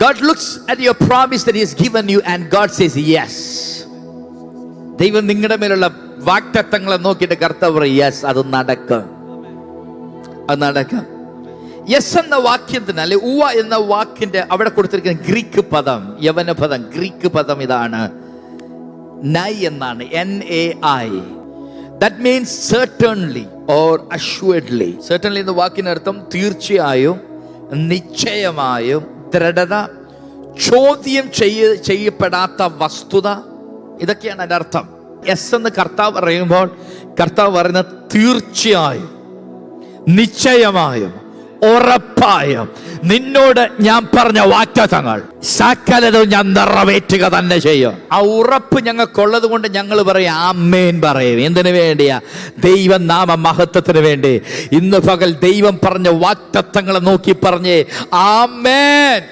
God looks at your promise that He has given you and God says yes. ദൈവം നിങ്ങളുടെ മേലുള്ള വാഗ്ദത്തങ്ങളെ നോക്കിയിട്ട് കർത്താവ് പറയും യെസ്, അത് നടക്കും. യെസ് എന്ന വാക്യത്തിന് അല്ലെ ഉവ എന്ന വാക്കിന്റെ അവിടെ കൊടുത്തിരിക്കുന്ന ഗ്രീക്ക് പദം, യവന പദം, ഗ്രീക്ക് പദം ഇതാണ്, നൈ എന്നാണ്, NAI. That means certainly or assuredly. Certainly എന്ന വാക്കിനർത്ഥം തീർച്ചയായും, നിശ്ചയമായും, ദൃഢത, ചോദ്യം ചെയ്യപ്പെടാത്ത വസ്തുത, ഇതൊക്കെയാണ് അതിൻ്റെ അർത്ഥം. യെസ് എന്ന് കർത്താവ് പറയുമ്പോൾ കർത്താവ് പറയുന്നത് തീർച്ചയായും, നിശ്ചയമായും, ഉറപ്പായും നിന്നോട് ഞാൻ പറഞ്ഞ വാഗ്ദത്തങ്ങൾ സകലതും ഞാൻ നിറവേറ്റുക തന്നെ ചെയ്യും. ആ ഉറപ്പ് ഞങ്ങൾക്കുള്ളത് കൊണ്ട് ഞങ്ങൾ പറയും ആമേൻ പറയും. എന്തിനു വേണ്ടിയാ? ദൈവം നാമ മഹത്വത്തിന് വേണ്ടി. ഇന്ന് പകൽ ദൈവം പറഞ്ഞ വാഗ്ദത്തങ്ങളെ നോക്കി പറഞ്ഞേ ആമേൻ.